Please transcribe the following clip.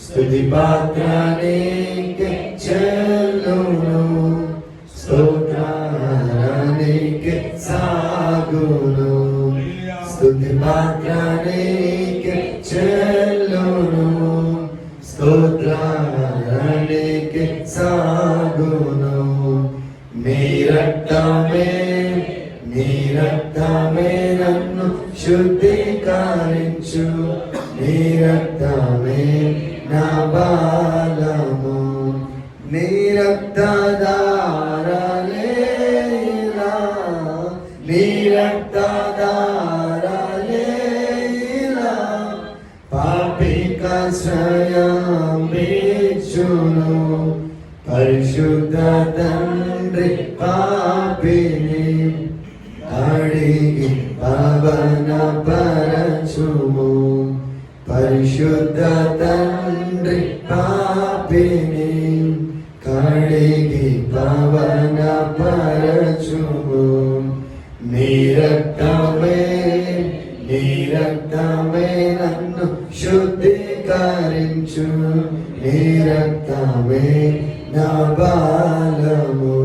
స్తుతి పాత్రానికి చెల్లును, స్తోత్రానికి సాగును. స్తుతి పాత్రానికి చెల్లును, స్తోత్రానికి సాగును. నీ రక్తమే నన్ను శుద్ధీకరించు, నీ రక్తమే నా బలము. నీ రక్తధారలేలా, నీ రక్తధారలేలా పాపికాశ్రయమిచ్చును. పరిశుద్ధ తండ్రి పాపిని అడిగి పవన పరచుము. పరిశుద్ధ తండ్రి పాపిని కడిగి పవన పరచుము. నీ రక్తమే నన్ను శుద్ధీకరించు, నీ రక్తమే నా బలము.